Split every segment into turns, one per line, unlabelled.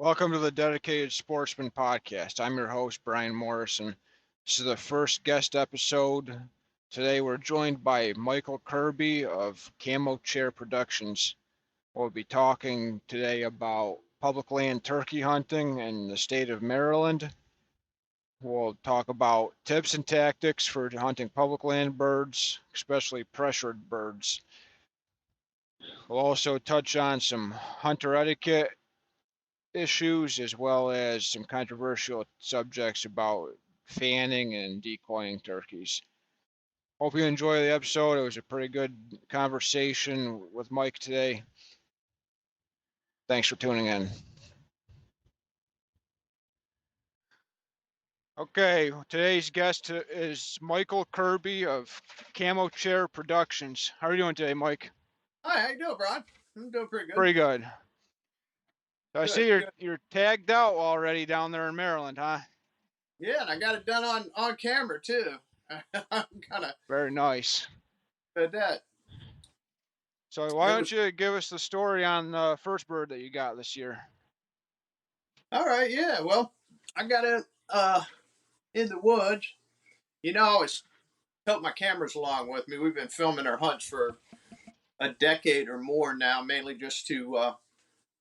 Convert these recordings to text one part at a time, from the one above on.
Welcome to the Dedicated Sportsman Podcast. I'm your host, Brian Morrison. This is the first guest episode. Today we're joined by Michael Kirby of Camochair Productions. We'll be talking today about public land turkey hunting in the state of Maryland. We'll talk about tips and tactics for hunting public land birds, especially pressured birds. We'll also touch on some hunter etiquette issues as well as some controversial subjects about fanning and decoying turkeys. Hope you enjoy the episode. It was a pretty good conversation with Mike today. Thanks for tuning in. Okay, today's guest is Michael Kirby of Camochair Productions. How are you doing today, Mike?
Hi, how you doing, Brian? I'm doing pretty good.
Pretty good. I see
Good.
you're tagged out already down there in Maryland, huh?
Yeah, and I got it done on camera too. I'm kind of
Very nice.
at that.
So why don't you give us the story on the first bird that you got this year?
All right, yeah. Well, I got it in the woods. I always took my cameras along with me. We've been filming our hunts for a decade or more now, mainly just to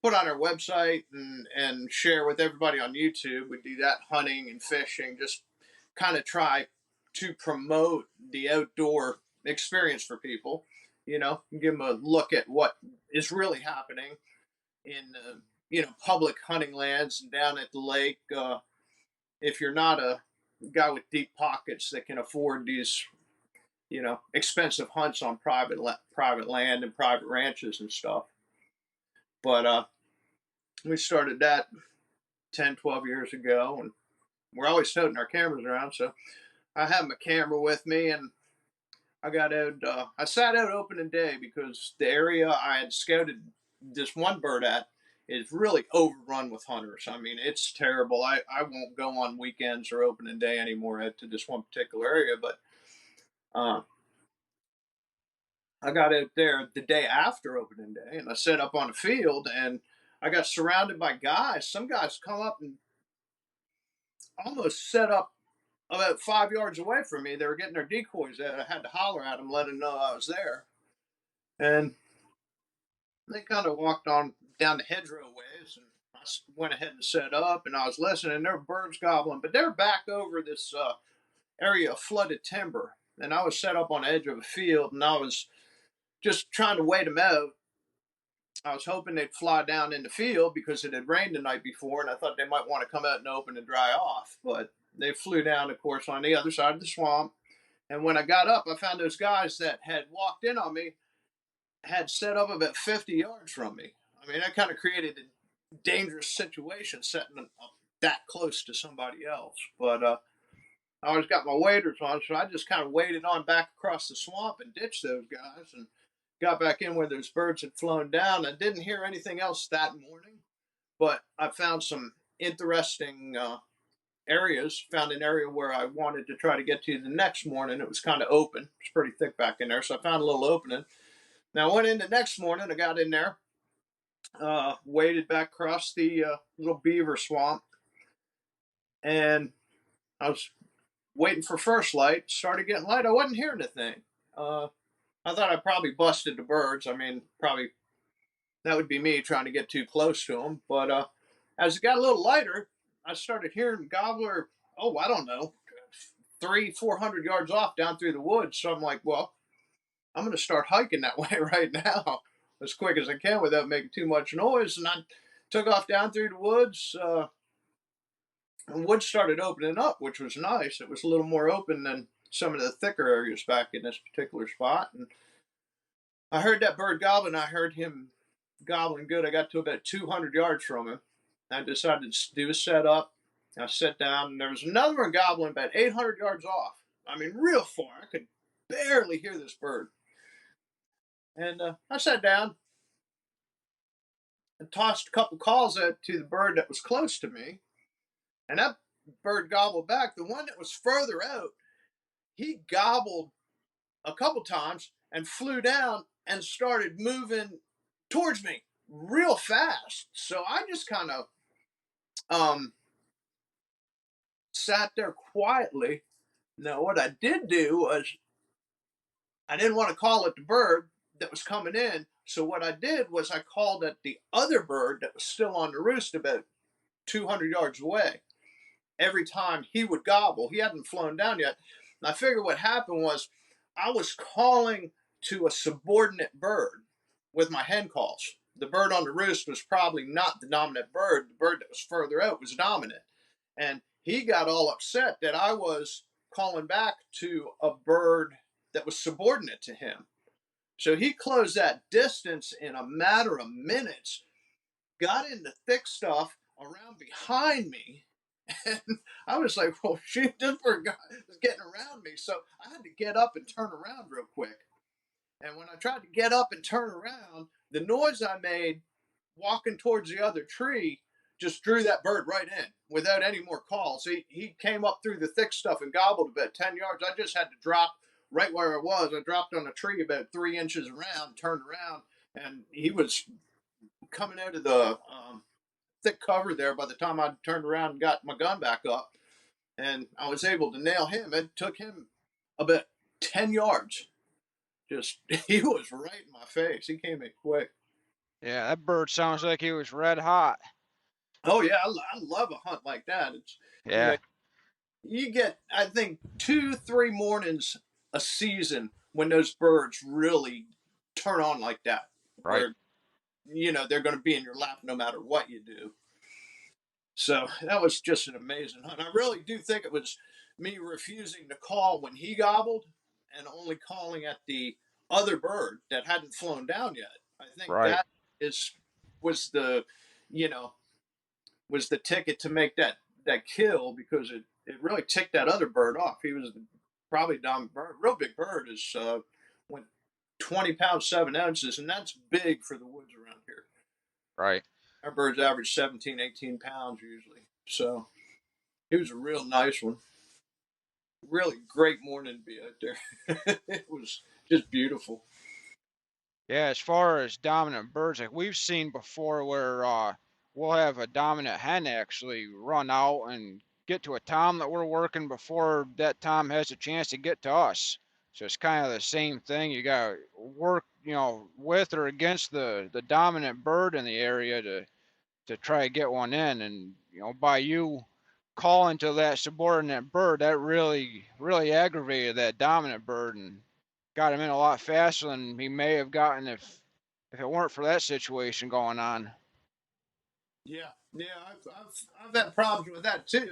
put on our website and share with everybody on YouTube. We do that hunting and fishing, just kind of try to promote the outdoor experience for people. Give them a look at what is really happening in public hunting lands and down at the lake. If you're not a guy with deep pockets that can afford these expensive hunts on private land and private ranches and stuff. But we started that 10, 12 years ago, and we're always toting our cameras around. So I have my camera with me, and I got out. I sat out opening day because the area I had scouted this one bird at is really overrun with hunters. I mean, it's terrible. I won't go on weekends or opening day anymore to this one particular area, but I got out there the day after opening day, and I set up on a field, and I got surrounded by guys. Some guys come up and almost set up about 5 yards away from me. They were getting their decoys out. I had to holler at them, let them know I was there. And they kind of walked on down the hedgerow ways, and I went ahead and set up, and I was listening. There were birds gobbling, but they're back over this area of flooded timber. And I was set up on the edge of a field, and I was just trying to wait them out. I was hoping they'd fly down in the field because it had rained the night before, and I thought they might want to come out in the open and dry off. But they flew down, of course, on the other side of the swamp. And when I got up, I found those guys that had walked in on me had set up about 50 yards from me. I mean, that kind of created a dangerous situation setting up that close to somebody else. But I always got my waders on, so I just kind of waded on back across the swamp and ditched those guys and got back in where those birds had flown down. I didn't hear anything else that morning, but I found some interesting areas. Found an area where I wanted to try to get to the next morning. It was kind of open. It's pretty thick back in there, so I found a little opening. Now I went in the next morning. I got in there, waded back across the little beaver swamp, and I was waiting for first light. Started getting light. I wasn't hearing a thing. I thought I probably busted the birds. I mean, probably that would be me trying to get too close to them. But as it got a little lighter, I started hearing gobbler, I don't know, 300-400 yards off down through the woods. So I'm like, well, I'm going to start hiking that way right now as quick as I can without making too much noise. And I took off down through the woods. And woods started opening up, which was nice. It was a little more open than some of the thicker areas back in this particular spot. And I heard that bird gobbling. I heard him gobbling good. I got to about 200 yards from him. I decided to do a setup. I sat down, and there was another one gobbling about 800 yards off. I mean, real far. I could barely hear this bird. And I sat down and tossed a couple calls out to the bird that was close to me. And that bird gobbled back. The one that was further out, he gobbled a couple times and flew down and started moving towards me real fast. So I just kind of um, sat there quietly. Now, what I did do was I didn't want to call at the bird that was coming in. So what I did was I called at the other bird that was still on the roost about 200 yards away. Every time he would gobble, he hadn't flown down yet. And I figured what happened was I was calling to a subordinate bird with my hen calls. The bird on the roost was probably not the dominant bird. The bird that was further out was dominant. And he got all upset that I was calling back to a bird that was subordinate to him. So he closed that distance in a matter of minutes, got into thick stuff around behind me. And I was like, well, shoot, this bird is getting around me. So I had to get up and turn around real quick. And when I tried to get up and turn around, the noise I made walking towards the other tree just drew that bird right in without any more calls. He came up through the thick stuff and gobbled about 10 yards. I just had to drop right where I was. I dropped on a tree about 3 inches around, turned around, and he was coming out of the thick cover there by the time I turned around and got my gun back up. And I was able to nail him. It took him about 10 yards. Just, he was right in my face. He came in quick.
Yeah, that bird sounds like he was red hot.
Oh, yeah, I love a hunt like that. It's, you know,
Yeah,
you get, I think, 2, 3 mornings a season when those birds really turn on like that,
right.
where, they're going to be in your lap no matter what you do. So that was just an amazing hunt. I really do think it was me refusing to call when he gobbled and only calling at the other bird that hadn't flown down yet. I think
Right.
that is was the you know was the ticket to make that kill, because it really ticked that other bird off. He was probably dominant bird. Real big bird is went 20 pounds 7 ounces, and that's big for the woods around here.
Right.
Our birds average 17, 18 pounds usually. So it was a real nice one. Really great morning to be out there. It was just beautiful.
Yeah, as far as dominant birds, like we've seen before where we'll have a dominant hen actually run out and get to a tom that we're working before that tom has a chance to get to us. So it's kind of the same thing. You got to work, with or against the dominant bird in the area to try to get one in. And, by you calling to that subordinate bird, that really aggravated that dominant bird and got him in a lot faster than he may have gotten if it weren't for that situation going on.
Yeah, yeah, I've had problems with that too.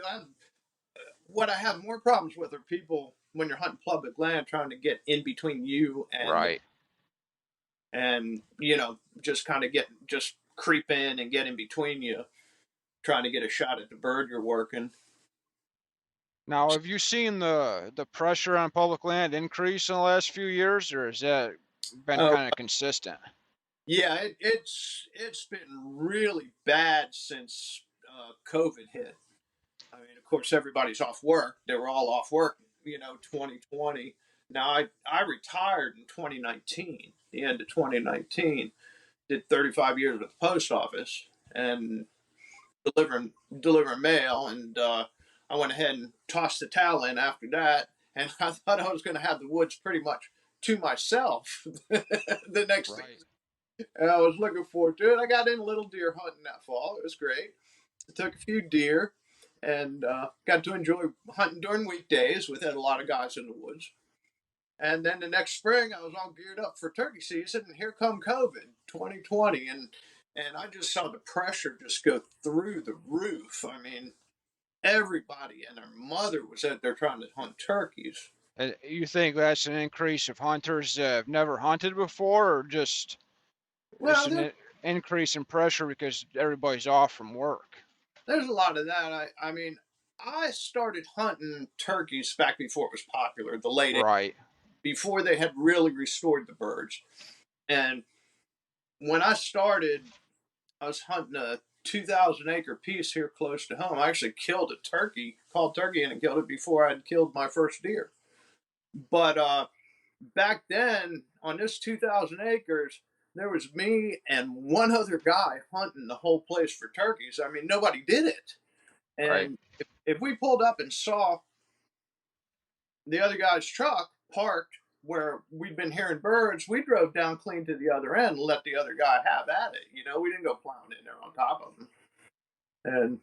What I have more problems with are people when you're hunting public land trying to get in between you
Right.
and just kind of just creep in and get in between you, trying to get a shot at the bird you're working.
Now, have you seen the pressure on public land increase in the last few years, or has that been
Oh,
kind of consistent?
yeah, it's been really bad since COVID hit. I mean, of course, everybody's off work. They were all off work, 2020. Now, I retired in 2019, the end of 2019, did 35 years with the post office and delivering mail, and I went ahead and tossed the towel in after that, and I thought I was going to have the woods pretty much to myself the next thing.
Right.
And I was looking forward to it. I got in a little deer hunting that fall. It was great. I took a few deer and got to enjoy hunting during weekdays without a lot of guys in the woods. And then the next spring, I was all geared up for turkey season, and here come COVID, 2020, and I just saw the pressure just go through the roof. I mean, everybody and their mother was out there trying to hunt turkeys.
And you think that's an increase of hunters that have never hunted before, or just
Well,
an increase in pressure because everybody's off from work?
there's a lot of that. I mean, I started hunting turkeys back before it was popular, the late 80s,
Right.
before they had really restored the birds. And when I started, I was hunting a 2,000-acre piece here close to home. I actually killed a turkey, called turkey, and killed it before I'd killed my first deer. But back then, on this 2,000 acres, there was me and one other guy hunting the whole place for turkeys. I mean, nobody did it.
Right.
And if we pulled up and saw the other guy's truck parked where we'd been hearing birds, we drove down clean to the other end and let the other guy have at it. We didn't go plowing in there on top of him. And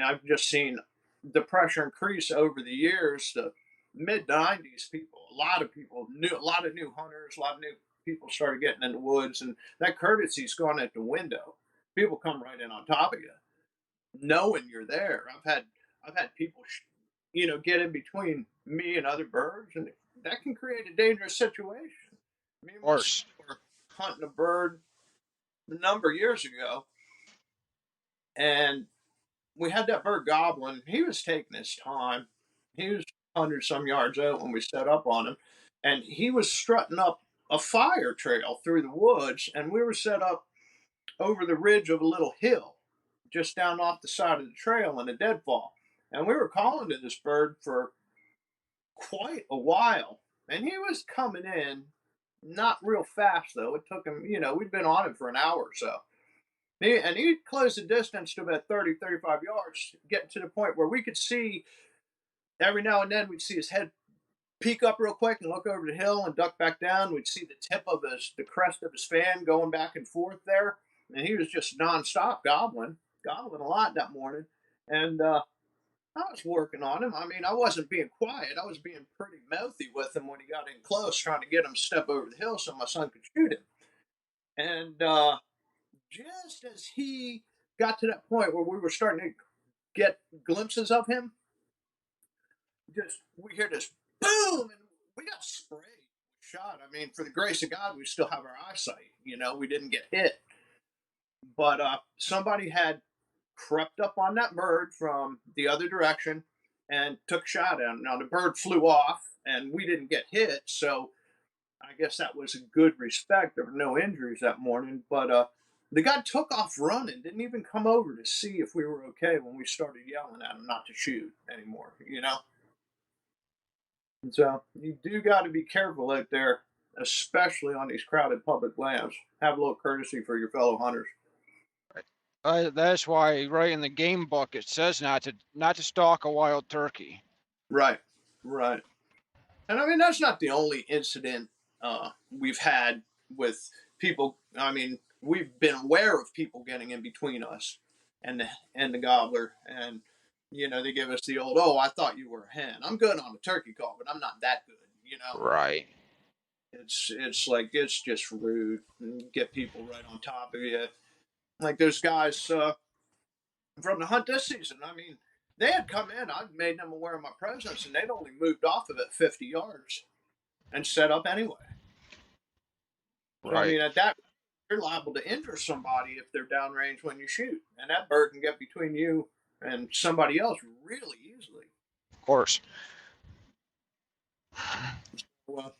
I've just seen the pressure increase over the years. The mid '90s, a lot of people knew, a lot of new hunters, a lot of new people started getting in the woods, and that courtesy's gone out the window. People come right in on top of you, knowing you're there. I've had people, get in between me and other birds, and that can create a dangerous situation. Me and
Of
my son
course.
were hunting a bird a number of years ago, and we had that bird gobbling. He was taking his time. He was 100 some yards out when we set up on him, and he was strutting up a fire trail through the woods, and we were set up over the ridge of a little hill, just down off the side of the trail in a deadfall. And we were calling to this bird for quite a while, and he was coming in, not real fast though. It took him, we'd been on him for an hour or so. He closed the distance to about 30, 35 yards, getting to the point where we could see every now and then we'd see his head peek up real quick and look over the hill and duck back down. We'd see the tip of the crest of his fan going back and forth there. And he was just nonstop gobbling a lot that morning. And I was working on him. I mean, I wasn't being quiet. I was being pretty mouthy with him when he got in close, trying to get him to step over the hill so my son could shoot him. And just as he got to that point where we were starting to get glimpses of him, just we hear this boom, and we got sprayed, shot. I mean, for the grace of God, we still have our eyesight. We didn't get hit, but somebody had crept up on that bird from the other direction and took a shot at him. Now the bird flew off, and we didn't get hit, so I guess that was a good respect. There were no injuries that morning, but the guy took off running, didn't even come over to see if we were okay when we started yelling at him not to shoot anymore. And so you do got to be careful out there, especially on these crowded public lands. Have a little courtesy for your fellow hunters.
That's why right in the game book it says not to stalk a wild turkey.
Right, right. And I mean, that's not the only incident we've had with people. I mean, we've been aware of people getting in between us and the gobbler, and they give us the old, "Oh, I thought you were a hen." I'm good on a turkey call, but I'm not that good.
Right.
It's like it's just rude and get people right on top of you. Like those guys from the hunt this season. I mean, they had come in. I'd made them aware of my presence, and they'd only moved off of it 50 yards and set up anyway. So I
Right.
mean, at that, you're liable to injure somebody if they're downrange when you shoot, and that bird can get between you and somebody else really easily.
Of course.
Well,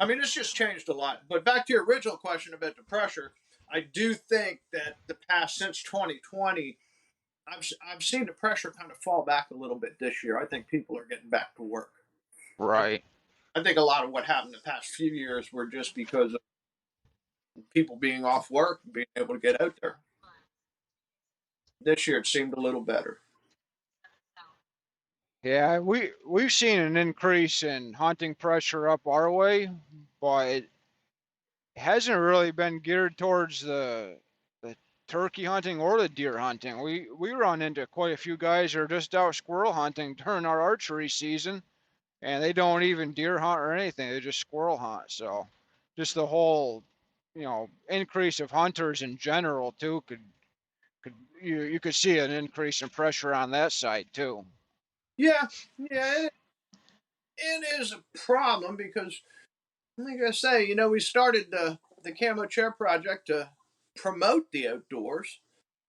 I mean, it's just changed a lot. But back to your original question about the pressure, I do think that the past since 2020, I've seen the pressure kind of fall back a little bit this year. I think people are getting back to work.
Right.
I think a lot of what happened the past few years were just because of people being off work, being able to get out there. This year it seemed a little better.
Yeah, we've seen an increase in hunting pressure up our way, but it hasn't really been geared towards the turkey hunting or the deer hunting. We run into quite a few guys who are just out squirrel hunting during our archery season, and they don't even deer hunt or anything. They just squirrel hunt. So just the whole, increase of hunters in general too could you could see an increase in pressure on that side too.
Yeah, yeah, it is a problem because, like I say, we started the Camochair project to promote the outdoors,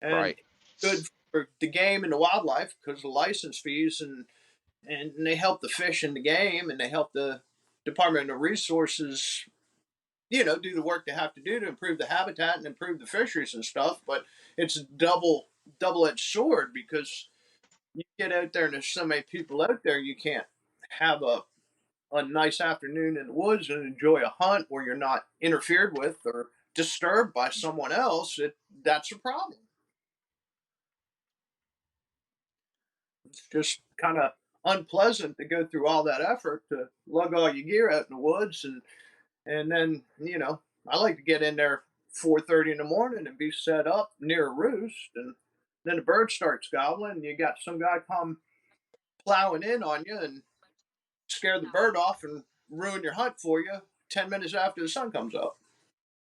and
Right.
good for the game and the wildlife because the license fees and they help the fish in the game, and they help the Department of Resources, do the work they have to do to improve the habitat and improve the fisheries and stuff. But it's a double edged sword because you get out there and there's so many people out there, you can't have a nice afternoon in the woods and enjoy a hunt where you're not interfered with or disturbed by someone else. That's a problem. It's just kind of unpleasant to go through all that effort to lug all your gear out in the woods, and then I like to get in there 4:30 in the morning and be set up near a roost, and then the bird starts gobbling, and you got some guy come plowing in on you and scare the bird off and ruin your hunt for you 10 minutes after the sun comes up.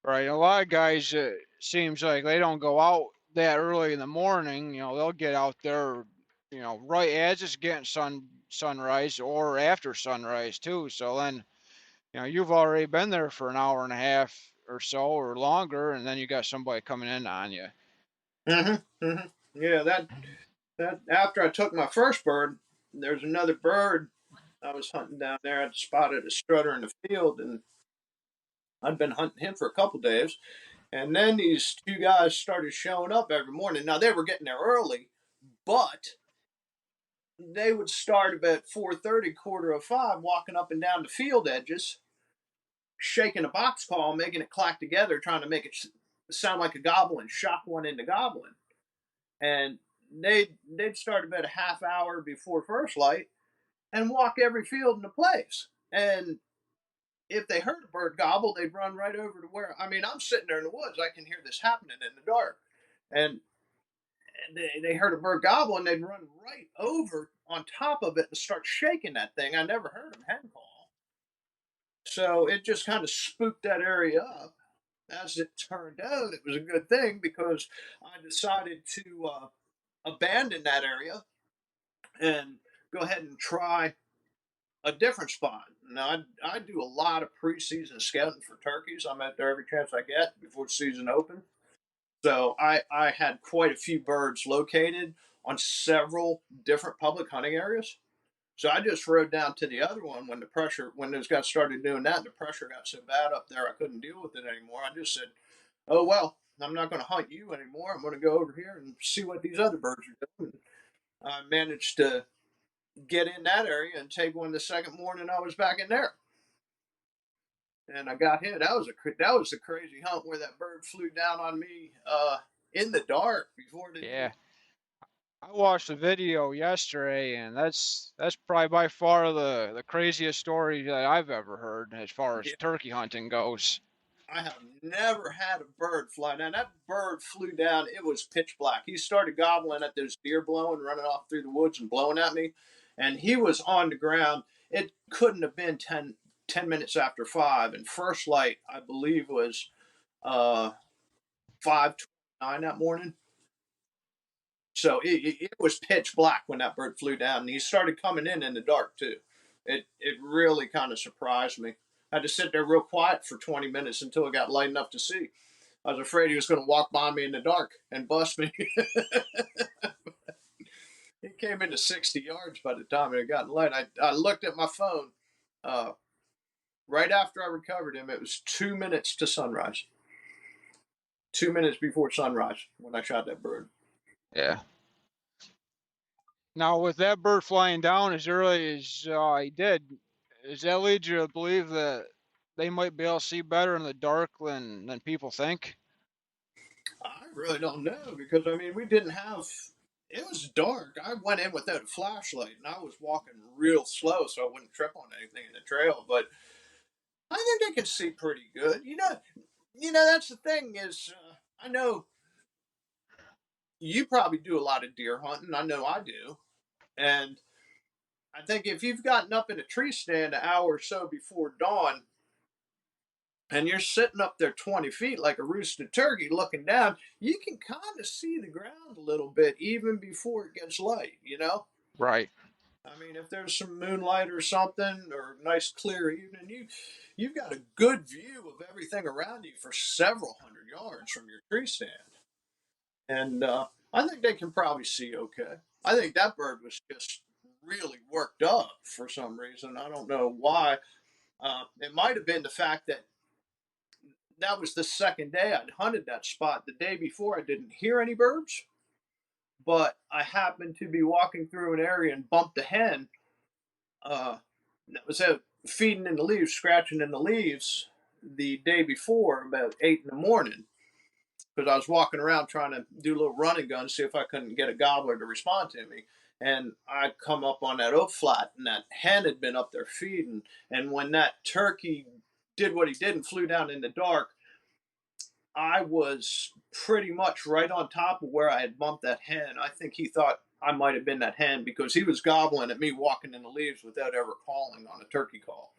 Right. A lot of guys, seems like they don't go out that early in the morning. They'll get out there, right as it's getting sunrise or after sunrise too. So then, you've already been there for an hour and a half or so or longer, and then you got somebody coming in on you.
Yeah, that after I took my first bird, there's another bird I was hunting down there. I spotted a strutter in the field, and I'd been hunting him for a couple days. And then these two guys started showing up every morning. Now they were getting there early, but they would start about 4:30, quarter of five, walking up and down the field edges, shaking a box call, making it clack together, trying to make it sound like a goblin, shock one into goblin. And they'd start about a half hour before first light and walk every field in the place. And if they heard a bird gobble, they'd run right over to where, I mean, I'm sitting there in the woods. I can hear this happening in the dark. And they heard a bird gobble, and they'd run right over on top of it and start shaking that thing. I never heard them hen call. So it just kind of spooked that area up. As it turned out, it was a good thing because I decided to abandon that area and go ahead and try a different spot. Now, I do a lot of preseason scouting for turkeys. I'm out there every chance I get before the season opens. So I had quite a few birds located on several different public hunting areas. So I just rode down to the other one when those guys started doing that, the pressure got so bad up there I couldn't deal with it anymore. I just said, oh, well, I'm not going to hunt you anymore. I'm going to go over here and see what these other birds are doing. I managed to get in that area and take one the second morning I was back in there. And I got hit. That was a crazy hunt where that bird flew down on me in the dark before the
Yeah. I watched the video yesterday, and that's probably by far the craziest story that I've ever heard as far as
yeah,
turkey hunting goes.
I have never had a bird fly down. That bird flew down. It was pitch black. He started gobbling at those deer blowing, running off through the woods and blowing at me. And he was on the ground. It couldn't have been 10 minutes after 5. And first light, I believe, was 5:29 that morning. So it was pitch black when that bird flew down. And he started coming in the dark, too. It really kind of surprised me. I had to sit there real quiet for 20 minutes until it got light enough to see. I was afraid he was going to walk by me in the dark and bust me. He came into 60 yards by the time it got light. I looked at my phone uh, right after I recovered him. It was 2 minutes to sunrise. 2 minutes before sunrise when I shot that bird.
Yeah. Now, with that bird flying down as early as he did, does that lead you to believe that they might be able to see better in the dark than people think?
I really don't know because I mean we didn't have. It was dark. I went in without a flashlight and I was walking real slow so I wouldn't trip on anything in the trail. But I think they can see pretty good. That's the thing is I know you probably do a lot of deer hunting. I know I do, and I think if you've gotten up in a tree stand an hour or so before dawn and you're sitting up there 20 feet like a roosted turkey looking down, you can kind of see the ground a little bit even before it gets light.
Right.
I mean, if there's some moonlight or something or a nice clear evening, you've got a good view of everything around you for several hundred yards from your tree stand. And I think they can probably see okay. I think that bird was just really worked up for some reason. I don't know why. It might have been the fact that that was the second day I'd hunted that spot. The day before, I didn't hear any birds, but I happened to be walking through an area and bumped a hen that was out feeding in the leaves, scratching in the leaves the day before, about 8 in the morning. because I was walking around trying to do a little running gun, see if I couldn't get a gobbler to respond to me. And I come up on that oak flat, and that hen had been up there feeding. And when that turkey did what he did and flew down in the dark, I was pretty much right on top of where I had bumped that hen. I think he thought I might have been that hen because he was gobbling at me walking in the leaves without ever calling on a turkey call.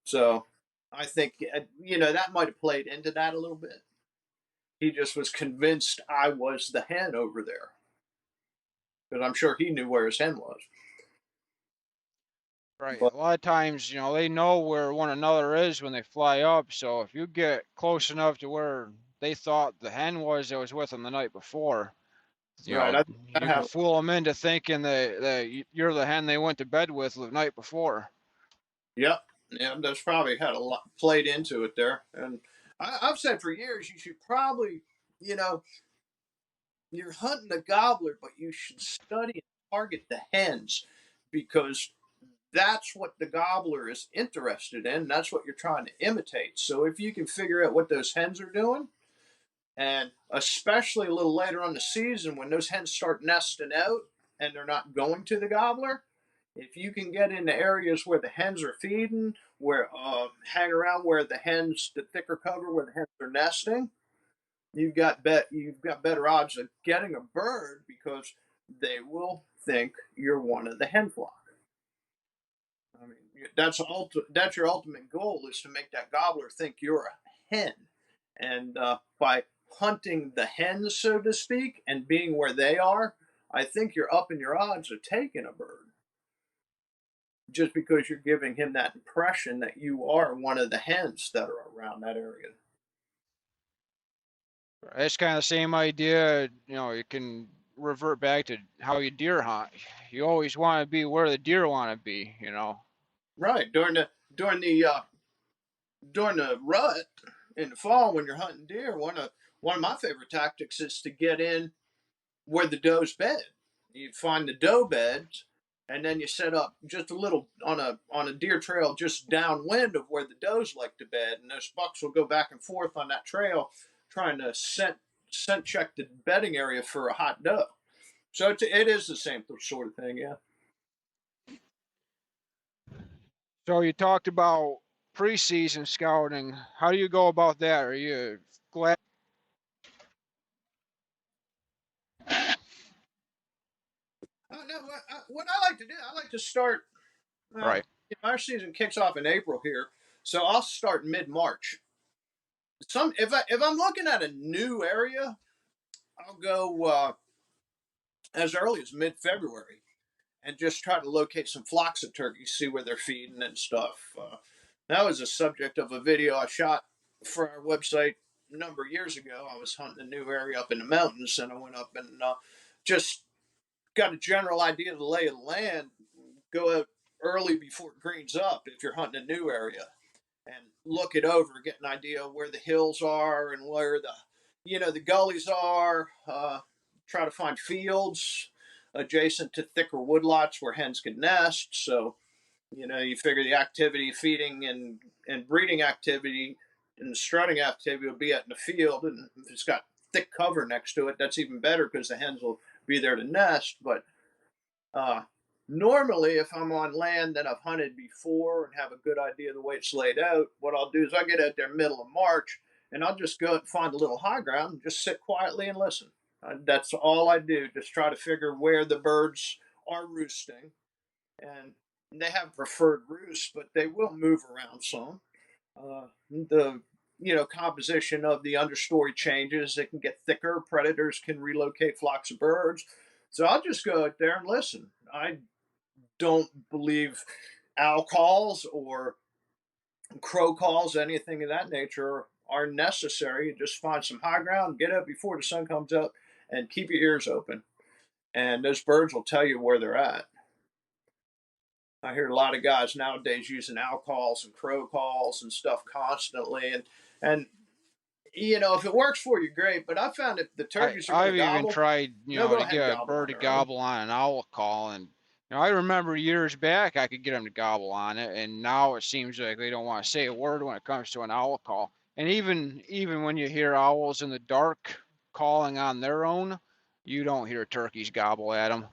So I think, that might have played into that a little bit. He just was convinced I was the hen over there because I'm sure he knew where his hen was.
Right.
But
A lot of times, they know where one another is when they fly up. So if you get close enough to where they thought the hen was that was with them the night before,
right, I think that
you can
happened.
fool them into thinking that you're the hen they went to bed with the night before.
Yep, yeah, that's probably had a lot played into it there. And I've said for years you should probably, you know, you're hunting a gobbler, but you should study and target the hens because that's what the gobbler is interested in. That's what you're trying to imitate. So if you can figure out what those hens are doing, and especially a little later on the season when those hens start nesting out and they're not going to the gobbler, if you can get into areas where the hens are feeding, where hang around where the hens, the thicker cover where the hens are nesting, you've got better odds of getting a bird because they will think you're one of the hen flock. I mean, that's your ultimate goal is to make that gobbler think you're a hen, and by hunting the hens, so to speak, and being where they are, I think you're upping your odds of taking a bird. Just because you're giving him that impression that you are one of the hens that are around that area.
It's kind of the same idea. You can revert back to how you deer hunt. You always want to be where the deer want to be.
Right during the rut in the fall when you're hunting deer, one of my favorite tactics is to get in where the does bed. You find the doe beds, and then you set up just a little on a deer trail just downwind of where the does like to bed, and those bucks will go back and forth on that trail trying to scent check the bedding area for a hot doe. So it is the same sort of thing, yeah.
So you talked about preseason scouting. How do you go about that? Are you glad?
No, what I like to do, I like to start.
Right.
Our season kicks off in April here, so I'll start mid March. If I'm looking at a new area, I'll go as early as mid February and just try to locate some flocks of turkeys, see where they're feeding and stuff. That was a subject of a video I shot for our website a number of years ago. I was hunting a new area up in the mountains, and I went up and just got a general idea of the lay of the land. Go out early before it greens up if you're hunting a new area, and look it over, get an idea of where the hills are and where the gullies are. Try to find fields adjacent to thicker woodlots where hens could nest. So you figure the activity, feeding and breeding activity and the strutting activity will be out in the field, and if it's got thick cover next to it, that's even better because the hens will be there to nest. But uh, normally, if I'm on land that I've hunted before and have a good idea of the way it's laid out, what I'll do is I'll get out there middle of March and I'll just go and find a little high ground and just sit quietly and listen. That's all I do. Just try to figure where the birds are roosting, and they have preferred roosts, but they will move around some. The composition of the understory changes. It can get thicker. Predators can relocate flocks of birds. So I'll just go out there and listen. I don't believe owl calls or crow calls, anything of that nature, are necessary. You just find some high ground, get up before the sun comes up, and keep your ears open. And those birds will tell you where they're at. I hear a lot of guys nowadays using owl calls and crow calls and stuff constantly, and if it works for you, great. But I found if the turkeys are going to
I've even
gobble,
tried,
they'll go
to
ahead and
get a
gobble
bird
on
to
their own.
gobble on an owl call, and I remember years back I could get them to gobble on it, and now it seems like they don't want to say a word when it comes to an owl call. And even when you hear owls in the dark, calling on their own, you don't hear turkeys gobble at them.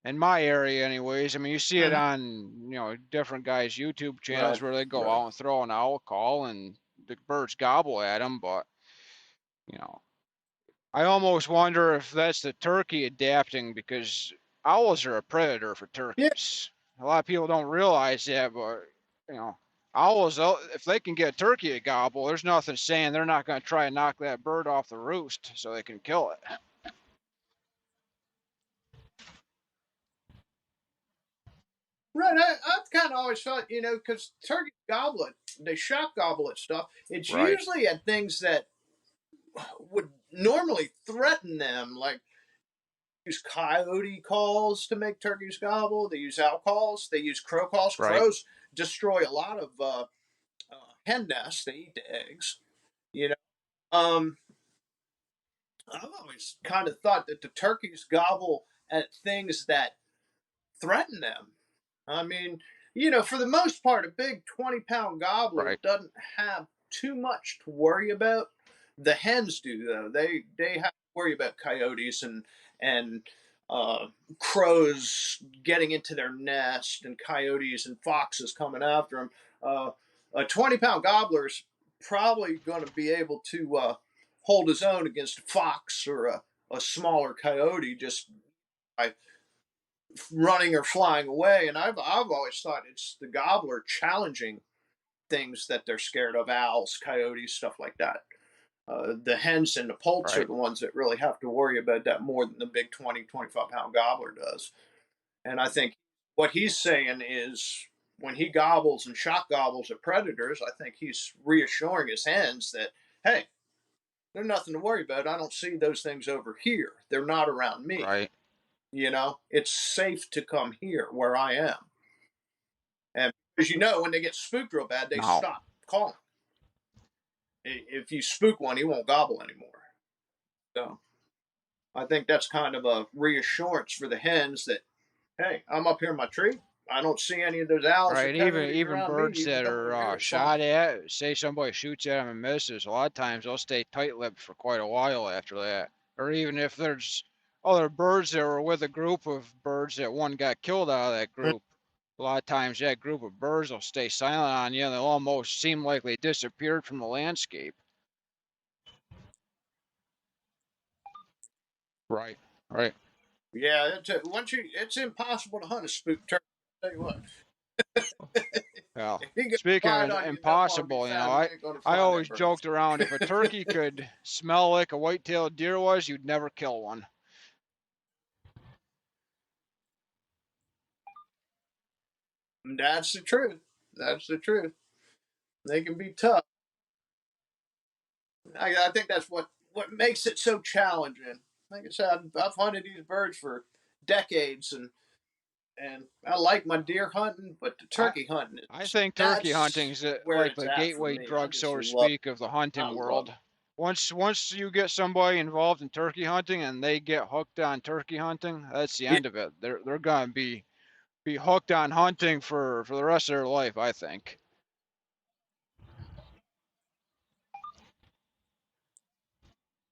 In my area, anyways. I mean, you see it
Mhm.
on different guys' YouTube channels
Right,
where they go
right.
out and throw an owl call and the birds gobble at them, but you know, I almost wonder if that's the turkey adapting because owls are a predator for
Yeah,
turkeys. A lot of people don't realize that, but you know, owls, if they can get a turkey to gobble, there's nothing saying they're not going to try and knock that bird off the roost so they can kill it.
right. I've kind of always thought, because turkey goblet, they shock gobble at stuff. It's
Right,
usually at things that would normally threaten them, like use coyote calls to make turkeys gobble. They use owl calls. They use crow calls.
right,
Crows destroy a lot of hen nests. They eat the eggs. You know, um, I've always kind of thought that the turkeys gobble at things that threaten them. I mean, for the most part, a big 20-pound gobbler
right,
doesn't have too much to worry about. The hens do, though. They have to worry about coyotes and uh, crows getting into their nest, and coyotes and foxes coming after them. A 20-pound gobbler's probably going to be able to hold his own against a fox or a smaller coyote just by running or flying away. And I've always thought it's the gobbler challenging things that they're scared of: owls, coyotes, stuff like that. The hens and the poults are
right,
the ones that really have to worry about that more than the big 20, 25-pound gobbler does. And I think what he's saying is when he gobbles and shock gobbles at predators, I think he's reassuring his hens that, hey, there's nothing to worry about. I don't see those things over here. They're not around me.
right.
It's safe to come here where I am. And as when they get spooked real bad, they
No,
stop calling. If you spook one, he won't gobble anymore. So I think that's kind of a reassurance for the hens that, hey, I'm up here in my tree. I don't see any of those owls or
right. Even
coyotes
even
around me.
birds
You can
that
come over here,
are
it's fine.
shot at, say somebody shoots at them and misses, a lot of times they'll stay tight-lipped for quite a while after that. Or even if there's other birds that were with a group of birds that one got killed out of that group, a lot of times that group of birds will stay silent on you and they'll almost seem like they disappeared from the landscape. Right, right.
Yeah, it's impossible to hunt a spook turkey. I'll tell you what,
Well,
if he gets
speaking
quiet
of
on you enough, want to be
impossible,
found, you ain't gonna
I
find that
always
bird.
joked around if a turkey could smell like a white-tailed deer was, you'd never kill one.
That's the truth. That's the truth. They can be tough. I think that's what makes it so challenging. Like I said, I've hunted these birds for decades, and I like my deer hunting, but the
I
turkey hunting
I
is
think turkey hunting
that's
is
where
like
it's
the
at for
gateway
me. I
drug,
just
so to
love
speak, of the
I
hunting
love
world. Once you get somebody involved in turkey hunting and they get hooked on turkey hunting, that's the
it.
end of it. They're gonna be hooked on hunting for the rest of their life, I think.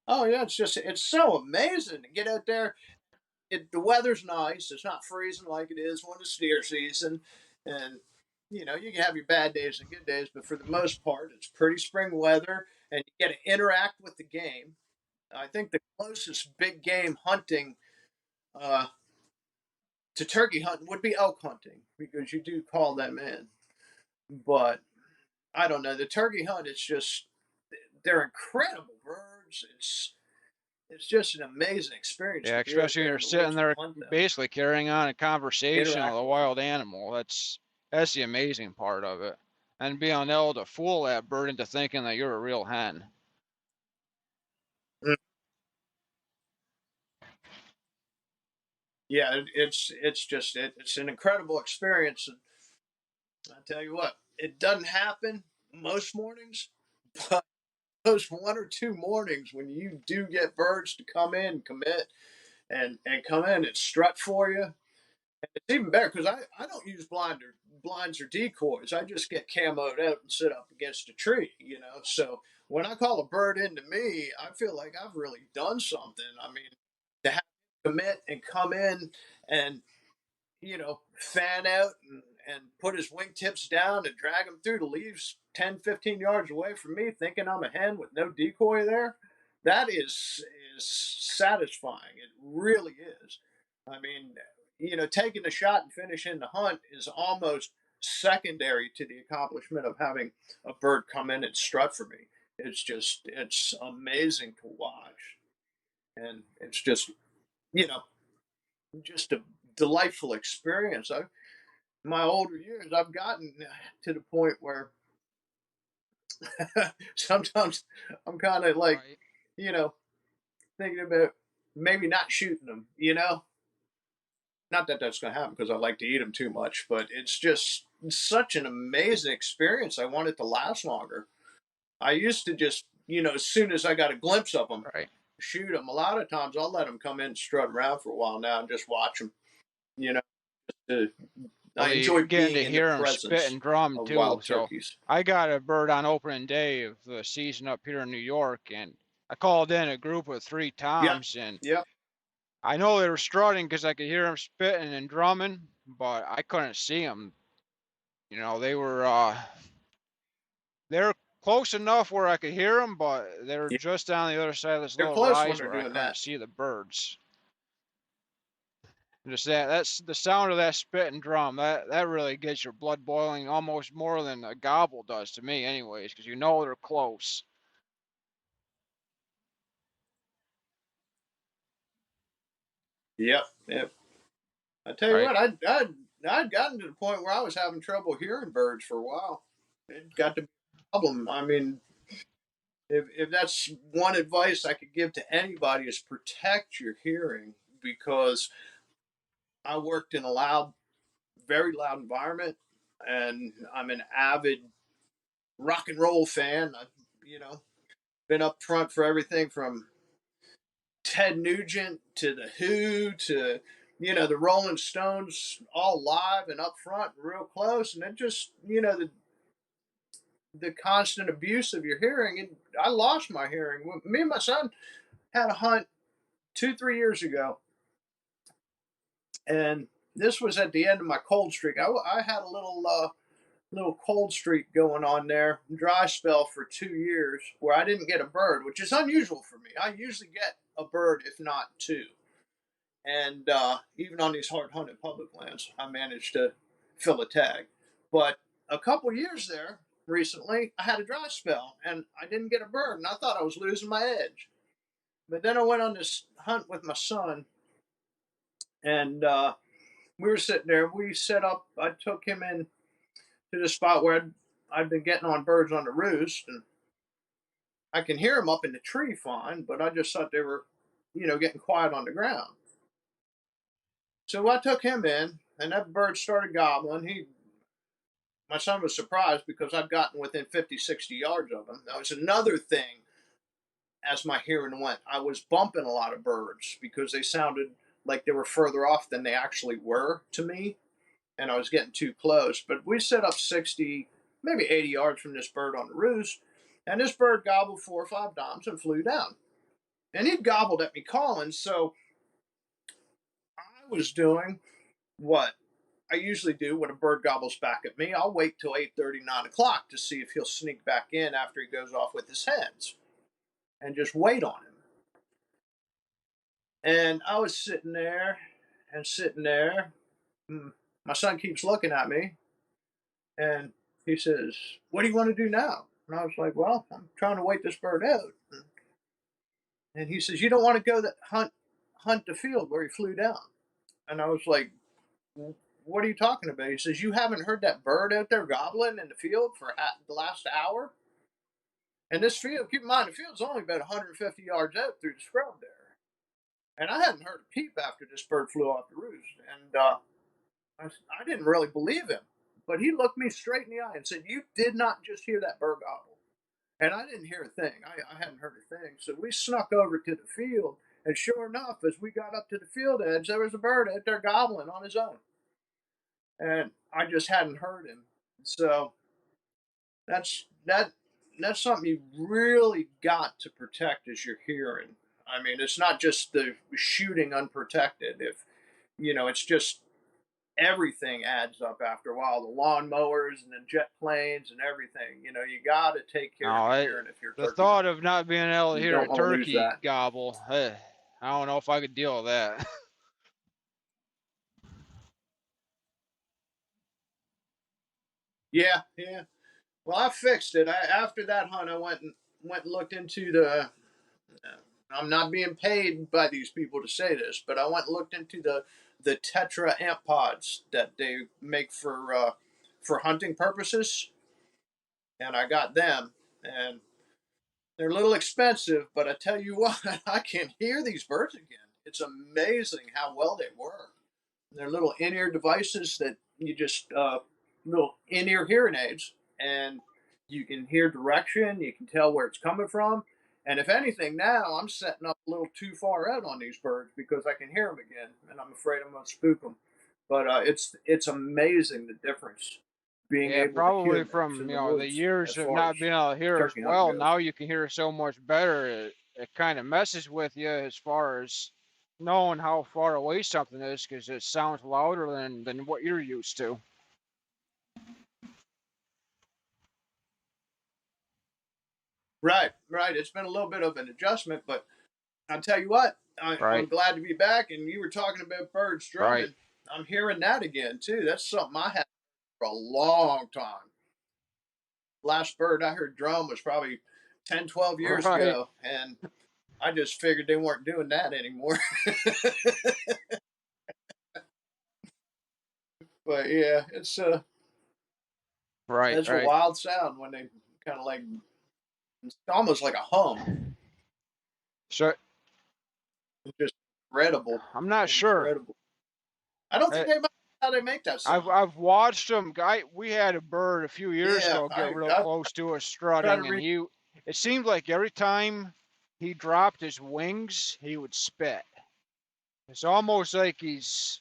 Oh yeah, it's so amazing to get out there. The weather's nice. It's not freezing like it is when it's deer season, and you can have your bad days and good days, but for the most part, it's pretty spring weather, and you get to interact with the game. I think the closest big game hunting uh, to turkey hunting would be elk hunting because you do call them in. But I don't know. The turkey hunt, it's just they're incredible birds. It's just an amazing experience
Yeah,
to be out
especially when
there
you're
in the woods
sitting
and
there
hunt them,
basically carrying on a conversation with
interact
a
with them.
wild animal. That's the amazing part of it. And being able to fool that bird into thinking that you're a real hen.
Mm. Yeah, it's an incredible experience, and I tell you what, it doesn't happen most mornings, but those one or two mornings when you do get birds to come in, commit, and come in and strut for you, it's even better because I don't use blinds or decoys. I just get camoed out and sit up against a tree, so when I call a bird into me, I feel like I've really done something. I mean, to have him commit and come in and fan out and put his wingtips down and drag him through the leaves 10, 15 yards away from me, thinking I'm a hen with no decoy there. That is satisfying. It really is. I mean, taking a shot and finishing the hunt is almost secondary to the accomplishment of having a bird come in and strut for me. It's amazing to watch. And it's you know, just a delightful experience. My older years, I've gotten to the point where sometimes I'm kind of like,
Right.
you know, thinking about maybe not shooting them. Not that that's going to happen because I like to eat them too much, but it's just such an amazing experience. I want it to last longer. I used to just, as soon as I got a glimpse of them,
Right.
shoot them. A lot of times I'll let them come in and strut around for a while now and just watch them. You know, uh,
Well,
I
you
enjoy
getting
being
to
in the
hear them spit
presence
and drum
of
too.
wild
So
turkeys.
I got a bird on opening day of the season up here in New York, and I called in a group of three
Yep.
toms, and
Yep.
I know they were strutting because I could hear them spitting and drumming, but I couldn't see them. They were close enough where I could hear them, but they were
Yeah.
just on the other side of this
They're
little
close when
rise
they're
where I
doing
couldn't
that.
see the birds. Just that's the sound of that spit and drum. That really gets your blood boiling almost more than a gobble does to me, anyways, because you know they're close.
Yep. Yep. I tell you
Right.
what, I'd gotten to the point where I was having trouble hearing birds for a while. It got to be a problem. I mean, if that's one advice I could give to anybody is protect your hearing because I worked in a very loud environment, and I'm an avid rock and roll fan. I've, been up front for everything from Ted Nugent to the Who to the Rolling Stones, all live and up front, real close, and it just the constant abuse of your hearing. And I lost my hearing. Me and my son had a hunt 2 3 years ago, and this was at the end of my cold streak. I had a little cold streak going on there, dry spell for 2 years where I didn't get a bird, which is unusual for me. I usually get a bird, if not two. And even on these hard hunted public lands, I managed to fill a tag. But a couple years there recently, I had a dry spell and I didn't get a bird, and I thought I was losing my edge. But then I went on this hunt with my son, and we were sitting there. We set up. I took him in to the spot where I'd been getting on birds on the roost, and I can hear them up in the tree fine, but I just thought they were, getting quiet on the ground. So I took him in, and that bird started gobbling. My son was surprised because I'd gotten within 50, 60 yards of him. That was another thing as my hearing went. I was bumping a lot of birds because they sounded like they were further off than they actually were to me, and I was getting too close. But we set up 60, maybe 80 yards from this bird on the roost, and this bird gobbled 4 or 5 doms and flew down. And he'd gobbled at me calling, so I was doing what I usually do when a bird gobbles back at me. I'll wait till 8:30, 9 o'clock to see if he'll sneak back in after he goes off with his hens and just wait on him. And I was sitting there and sitting there. My son keeps looking at me and he says, "What do you want to do now?" And I was like, "Well, I'm trying to wait this bird out." And he says, "You don't want to go that hunt the field where he flew down." And I was like, "What are you talking about?" He says, "You haven't heard that bird out there gobbling in the field for the last hour?" And this field, keep in mind, the field's only about 150 yards out through the scrub there. And I hadn't heard a peep after this bird flew off the roost. And I didn't really believe him. But he looked me straight in the eye and said, "You did not just hear that bird gobble." And I didn't hear a thing. I hadn't heard a thing. So we snuck over to the field. And sure enough, as we got up to the field edge, there was a bird out there gobbling on his own. And I just hadn't heard him. So that. that's something you really got to protect is your hearing. I mean, it's not just the shooting unprotected. If it's just everything adds up after a while. The lawnmowers and the jet planes and everything. You got to take care of
No,
your hearing if you're a
the
turkey
thought
hunter.
of not being able to
You
hear
don't
a
want to lose
turkey
that.
gobble, I don't know if I could deal with that.
Yeah, yeah. Well, I fixed it. After that hunt, I went and looked into the. I'm not being paid by these people to say this, but I went and looked into the Tetra amp pods that they make for hunting purposes, and I got them, and they're a little expensive, but I tell you what, I can hear these birds again. It's amazing how well they work. They're little in-ear devices that you just little in-ear hearing aids, and you can hear direction. You can tell where it's coming from. And if anything, now I'm setting up a little too far out on these birds because I can hear them again, and I'm afraid I'm going to spook them. But it's amazing the difference being
Yeah,
able to hear
probably
birds
from
in the
the
woods
years
as
of
far as
not being able to hear as
turkey hunting
well.
goes.
Now you can hear so much better. It kind of messes with you as far as knowing how far away something is because it sounds louder than what you're used to.
Right, right. It's been a little bit of an adjustment, but I'll tell you what, I'm
Right,
glad to be back. And you were talking about birds
right,
drumming. I'm hearing that again too. That's something I had for a long time. Last bird I heard drum was probably 10, 12 years
right,
ago, and I just figured they weren't doing that anymore. But yeah,
right,
it's a
right.
wild sound when they kind of like it's almost like a hum.
So
It's just incredible,
I'm not sure.
incredible. I don't
Uh,
think they know how they make that sound.
I've watched them. We had a bird a few years
Yeah,
ago get real
I
close to us
try to
strutting, and
read.
it seemed like every time he dropped his wings, he would spit. It's almost like he's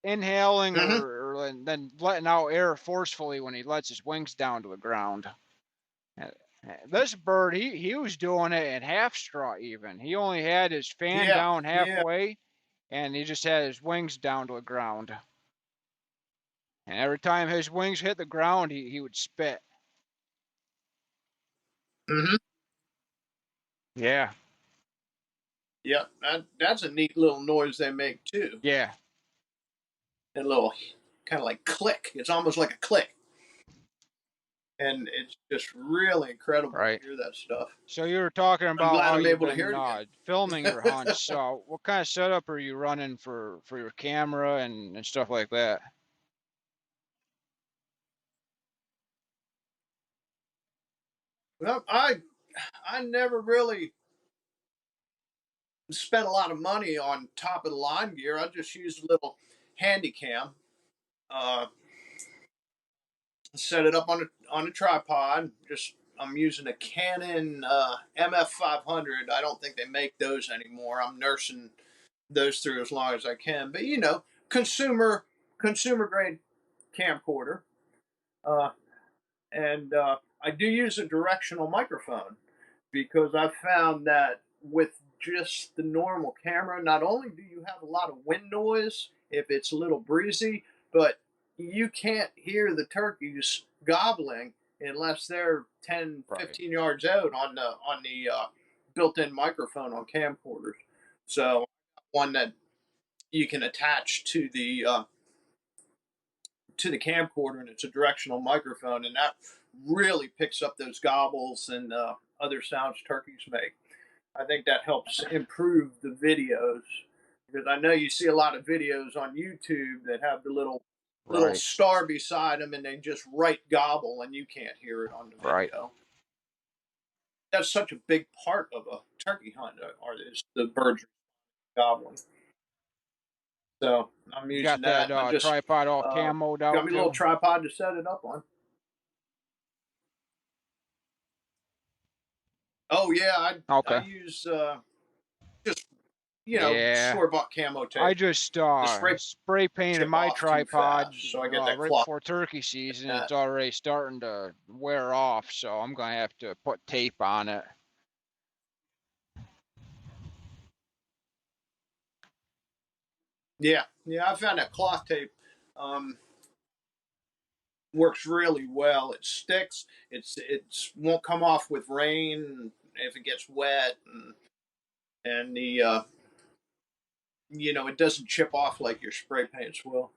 inhaling
Mm-hmm.
or then letting out air forcefully when he lets his wings down to the ground. Uh, This bird, he was doing it in half strut even. He only had his fan
Yeah,
down
yeah.
halfway, and he just had his wings down to the ground. And every time his wings hit the ground, he would spit.
Mm-hmm.
Yeah,
Yeah, that's a neat little noise they make too.
yeah,
A little kind of like click. It's almost like a click, and it's just really incredible to
right.
hear that stuff.
So you were talking
I'm
about
glad
how
I'm
you've
able to hear
been
it again.
filming your hunts. So what kind of setup are you running for your camera and stuff like that?
Well, I never really spent a lot of money on top of the line gear. I just used a little handy cam. Uh, Set it up on a tripod. Just I'm using a Canon MF 500. I don't think they make those anymore. I'm nursing those through as long as I can. But consumer consumer grade camcorder, uh, and I do use a directional microphone because I found that with just the normal camera, not only do you have a lot of wind noise if it's a little breezy, but you can't hear the turkeys gobbling unless they're 10,
Right,
15 yards out on the built-in microphone on camcorders. So one that you can attach to the camcorder, and it's a directional microphone, and that really picks up those gobbles and other sounds turkeys make. I think that helps improve the videos because I know you see a lot of videos on YouTube that have the little
right,
star beside them, and they just write gobble, and you can't hear it on the
right.
video. That's such a big part of a turkey hunt, or is the birds gobbling. So I'm
You
using
got that
that. I just
tripod all
uh,
camoed
got
out
me a little
too?
tripod to set it up on. Oh yeah, I
Okay.
use just
Yeah.
store bought camo
I
tape.
just
The spray
spray painted
chip
my
off too
tripod
fast, so I get that
right
cloth.
before turkey season.
That.
It's already starting to wear off, so I'm gonna have to put tape on it.
Yeah, yeah, I found that cloth tape um, works really well. It sticks. It's won't come off with rain if it gets wet, and the it doesn't chip off like your spray paints will.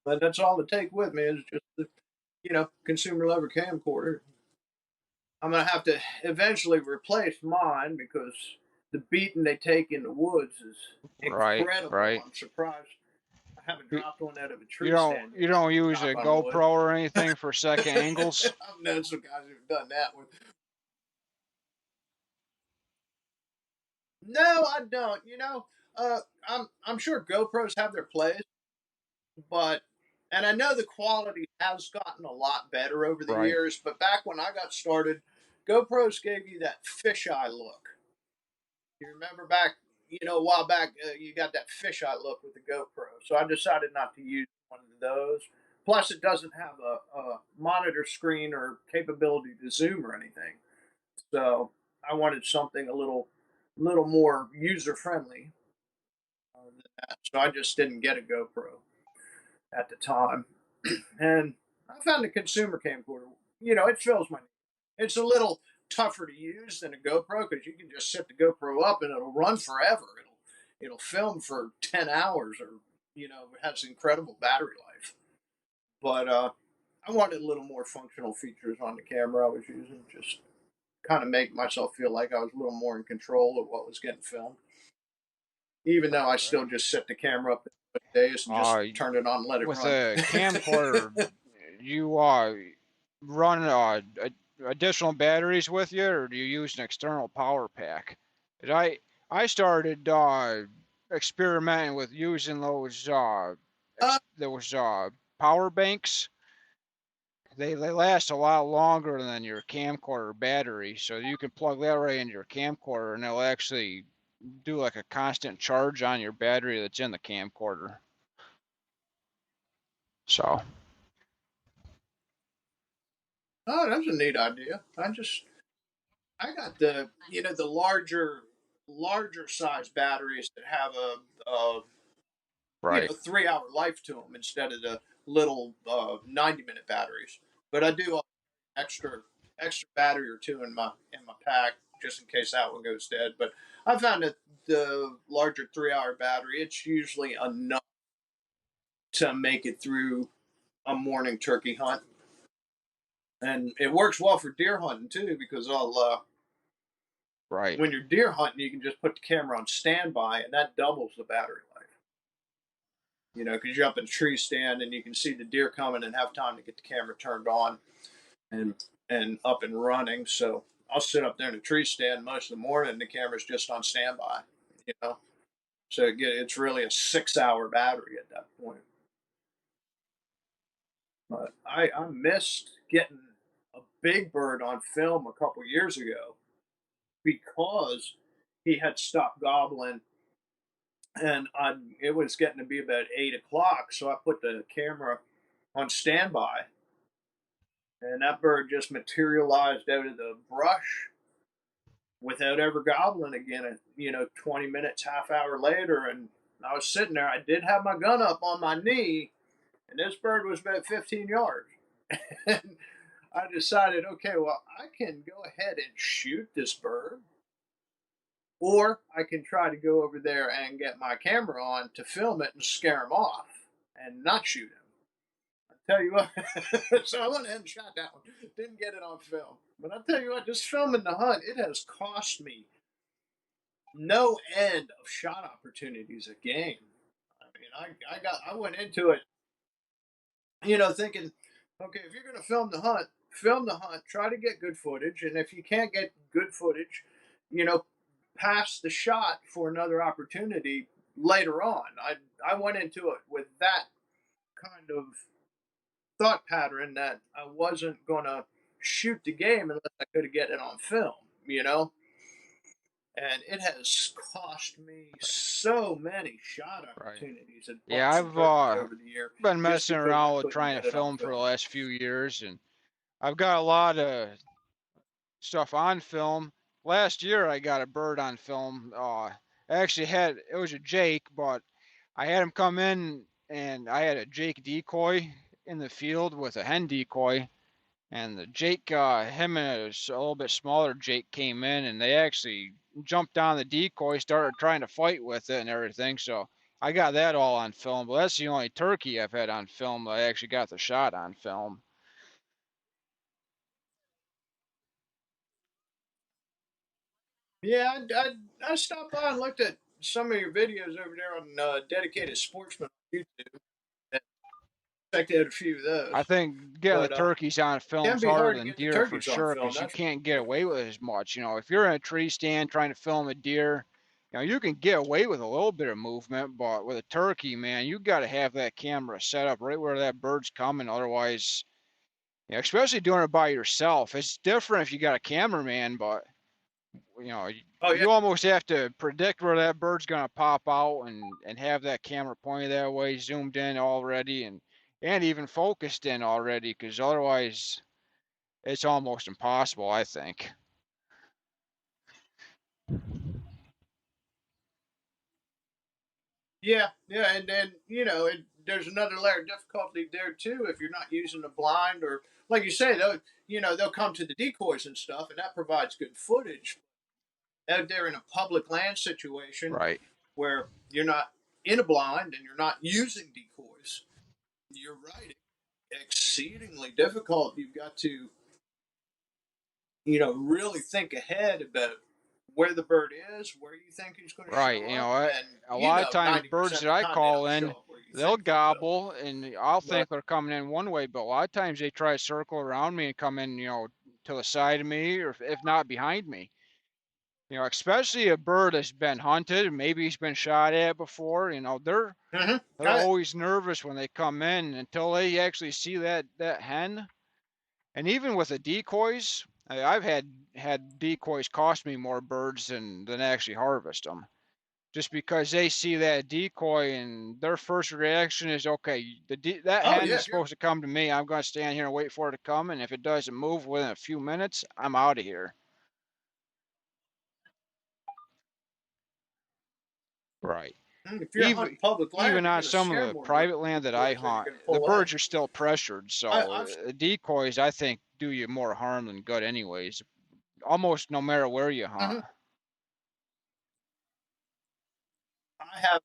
But that's all I take with me is just the consumer lever camcorder. I'm gonna have to eventually replace mine because the beating they take in the woods is
Right,
incredible.
right.
I'm surprised I haven't
You,
dropped one out of a
you
tree
don't
stand
you
yet.
don't use
Knock
a
on wood.
GoPro or anything for second angles?
I've known some guys who've done that with. No, I don't. I'm sure GoPros have their place, but and I know the quality has gotten a lot better over the
Right.
years. But back when I got started, GoPros gave you that fisheye look. You remember back, a while back, you got that fisheye look with the GoPro. So I decided not to use one of those. Plus, it doesn't have a monitor screen or capability to zoom or anything. So I wanted something little more user friendly than that. So I just didn't get a GoPro at the time, and I found the consumer camcorder. It fills my. It's a little tougher to use than a GoPro because you can just set the GoPro up and it'll run forever. It'll film for 10 hours, or it has incredible battery life. But I wanted a little more functional features on the camera I was using, just kind of make myself feel like I was a little more in control of what was getting filmed. Even though
Right,
I
right.
still just set the camera up days and just
Uh,
turn it on and let it
with
run.
a camcorder, you run additional batteries with you, or do you use an external power pack? 'Cause I started experimenting with using
uh,
those power banks. They last a lot longer than your camcorder battery, so you can plug that right into your camcorder, and it'll actually do like a constant charge on your battery that's in the camcorder. So,
oh, that's a neat idea. I got the larger size batteries that have a
right.
3 hour life to them instead of the little 90-minute batteries. But I do extra extra battery or two in my pack just in case that one goes dead. But I found that the larger 3 hour battery, it's usually enough to make it through a morning turkey hunt, and it works well for deer hunting too because
Right.
when you're deer hunting, you can just put the camera on standby, and that doubles the battery life. Because you're up in a tree stand and you can see the deer coming and have time to get the camera turned on and up and running. So I'll sit up there in a tree stand most of the morning, and the camera's just on standby. You know, so it's really a 6 hour battery at that point. But I missed getting a big bird on film a couple years ago because he had stopped gobbling, and it was getting to be about 8 o'clock. So I put the camera on standby, and that bird just materialized out of the brush without ever gobbling again. 20 minutes, half hour later, and I was sitting there. I did have my gun up on my knee, and this bird was about 15 yards. And I decided, okay, well, I can go ahead and shoot this bird, or I can try to go over there and get my camera on to film it and scare him off and not shoot him. I tell you what, so I went ahead and shot that one. Didn't get it on film. But I'll tell you what, just filming the hunt, it has cost me no end of shot opportunities a game. I mean, I went into it, thinking, okay, if you're going to film the hunt, try to get good footage, and if you can't get good footage, you know, pass the shot for another opportunity later on. I went into it with that kind of thought pattern that I wasn't going to shoot the game unless I could get it on film, you know? And it has cost me so many shot
Right.
opportunities at
Yeah,
bucks and
I've
turkeys over the year
been
just
messing
because I
around with
couldn't
trying to
get it on
film for the
film.
last few years, and I've got a lot of stuff on film. Last year, I got a bird on film. I actually had it was a Jake, but I had him come in, and I had a Jake decoy in the field with a hen decoy, and the Jake, him and a little bit smaller Jake came in, and they actually jumped on the decoy, started trying to fight with it and everything. So I got that all on film, but that's the only turkey I've had on film that I actually got the shot on film.
Yeah, I stopped by and looked at some of your videos over there on Dedicated Sportsman on YouTube. And checked out a few of
I
those.
think getting the
But
turkeys on
it can
film's
be
harder
hard to
than
get the
deer for
turkeys on
sure,
film,
because you
that's for
can't get
sure.
away with it as much. If you're in a tree stand trying to film a deer, you can get away with a little bit of movement, but with a turkey, man, you got to have that camera set up right where that bird's coming. Otherwise, especially doing it by yourself, it's different if you got a cameraman, but you know,
Oh, yeah.
you almost have to predict where that bird's gonna pop out and have that camera pointed that way, zoomed in already, and even focused in already, because otherwise it's almost impossible, I think.
Yeah, yeah, and then there's another layer of difficulty there too if you're not using the blind or, like you say, they'll come to the decoys and stuff, and that provides good footage. Out there in a public land situation
Right,
where you're not in a blind and you're not using decoys, you're right, exceedingly difficult. You've got to really think ahead about where the bird is, where you think he's going to
right.
show up, and
A lot of times birds
90%
that
of the
I
time they
call
don't
in,
show up where you
they'll
think they will.
gobble, and I'll
But
think they're coming in one way, but a lot of times they try to circle around me and come in, to the side of me, or if not behind me. Especially a bird that's been hunted and maybe he's been shot at before. They're
I,
always nervous when they come in until they actually see that hen. And even with the decoys, I've had decoys cost me more birds than actually harvest them. Just because they see that decoy and their first reaction is, okay, that
oh
hen
yeah,
is
if you're
supposed to come to me. I'm going to stand here and wait for it to come. And if it doesn't move within a few minutes, I'm out of here. Right.
if you're
even
hunting public land,
even
you're
on
going to
some of
scare
the
more birds
private
with
land that I
decoys than you're
hunt,
going to
the
pull in.
birds are still pressured, so
I've
the decoys I think do you more harm than good, anyways. Almost no matter where you hunt.
mhm. I have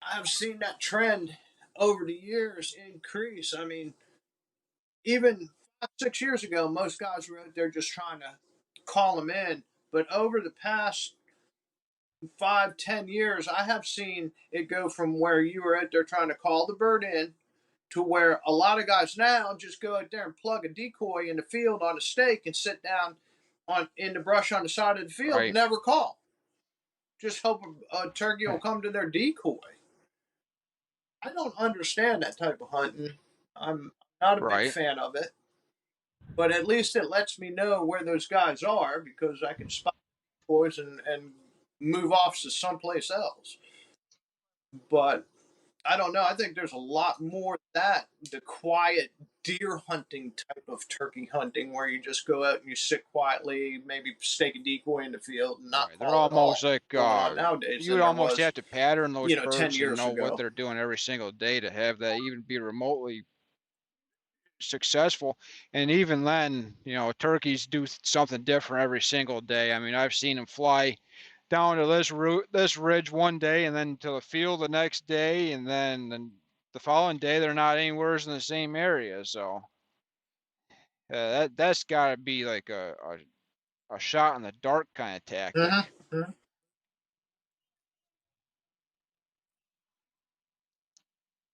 I've seen that trend over the years increase. I mean, even 5, 6 years ago, most guys were out there just trying to call them in. But over the past 5, 10 years, I have seen it go from where you were out there trying to call the bird in to where a lot of guys now just go out there and plug a decoy in the field on a stake and sit down on in the brush on the side of the field,
Right.
never call. Just hope a turkey will come to their decoy. I don't understand that type of hunting. I'm not a big
Right.
fan of it, but at least it lets me know where those guys are because I can spot boys and move off to someplace else. But I don't know. I think there's a lot more that the quiet deer hunting type of turkey hunting where you just go out and you sit quietly, maybe stake a decoy in the field and not
Right. They're
call at
almost
all
like
going on nowadays
you
than
would
there
almost
was,
have to pattern those
10
birds and
years
know what
ago.
they're doing every single day to have that even be remotely successful. And even then, turkeys do something different every single day. I mean, I've seen them fly down to this ridge one day, and then to the field the next day, and then the following day they're not anywhere in the same area. So that's got to be like a shot in the dark kind of tactic.
Mm-hmm.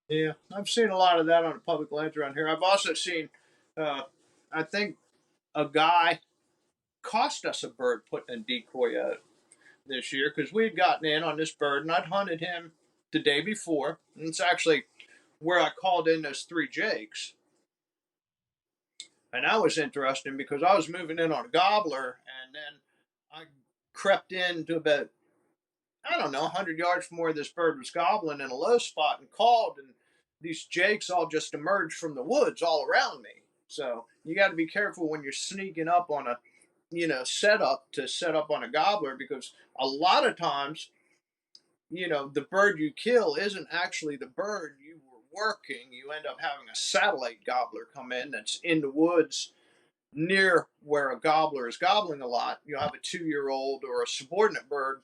Yeah, I've seen a lot of that on the public lands around here. I've also seen, uh, I think, a guy cost us a bird putting a decoy out this year because we had gotten in on this bird and I'd hunted him the day before. And it's actually where I called in those three jakes. And that was interesting because I was moving in on a gobbler, and then I crept in to about, I don't know, 100 yards from where this bird was gobbling in a low spot and called, and these jakes all just emerged from the woods all around me. So you got to be careful when you're sneaking up on a, setup to set up on a gobbler, because a lot of times, the bird you kill isn't actually the bird you were working. You end up having a satellite gobbler come in that's in the woods near where a gobbler is gobbling a lot. You'll have a 2-year old or a subordinate bird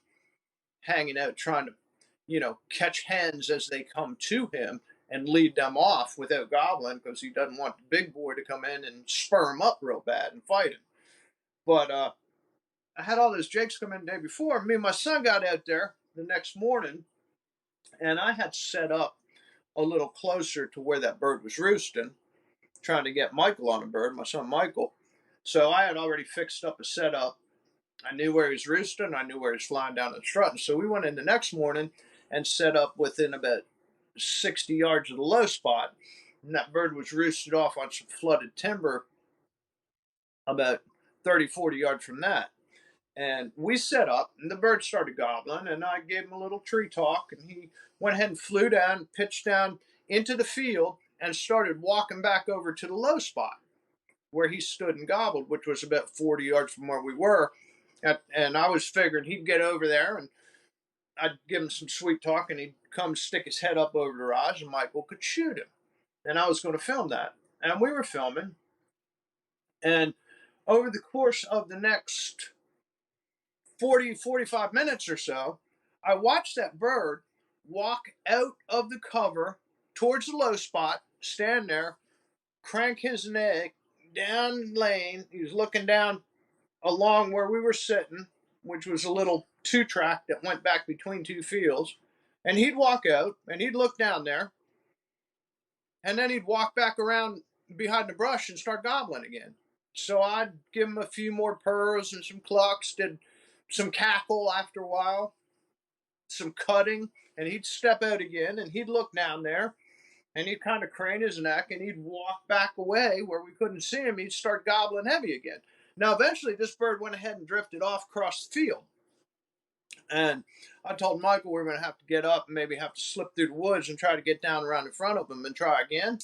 hanging out trying to, catch hens as they come to him and lead them off without gobbling, because he doesn't want the big boy to come in and spur him up real bad and fight him. But I had all those jakes come in the day before. Me and my son got out there the next morning, and I had set up a little closer to where that bird was roosting, trying to get Michael on a bird, my son Michael. So I had already fixed up a setup. I knew where he was roosting. I knew where he was flying down and strutting. So we went in the next morning and set up within about 60 yards of the low spot. And that bird was roosted off on some flooded timber about 30, 40 yards from that. And we set up, and the bird started gobbling, and I gave him a little tree talk, and he went ahead and flew down, pitched down into the field, and started walking back over to the low spot where he stood and gobbled, which was about 40 yards from where we were. And I was figuring he'd get over there, and I'd give him some sweet talk, and he'd come stick his head up over the rise, and Michael could shoot him. And I was going to film that. And we were filming. And over the course of the next 40, 45 minutes or so, I watched that bird walk out of the cover towards the low spot, stand there, crank his neck down lane. He was looking down along where we were sitting, which was a little 2-track that went back between two fields. And he'd walk out and he'd look down there, and then he'd walk back around behind the brush and start gobbling again. So I'd give him a few more purrs and some clucks, did some cackle after a while, some cutting, and he'd step out again and he'd look down there and he'd kind of crane his neck and he'd walk back away where we couldn't see him. He'd start gobbling heavy again. Now, eventually, this bird went ahead and drifted off across the field. And I told Michael we were going to have to get up and maybe have to slip through the woods and try to get down around in front of him and try again.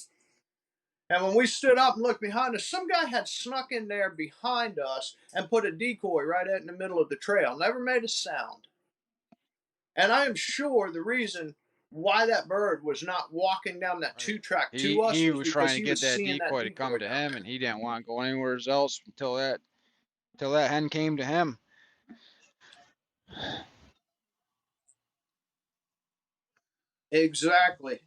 And when we stood up and looked behind us, some guy had snuck in there behind us and put a decoy right out in the middle of the trail. Never made a sound. And I am sure the reason why that bird was not walking down that 2-track to us
He
was
was
because
trying to
he
get
was
that
seeing that
decoy to come
decoy
to
down
him,
there.
and he didn't want to go anywhere else until that hen came to him.
Exactly.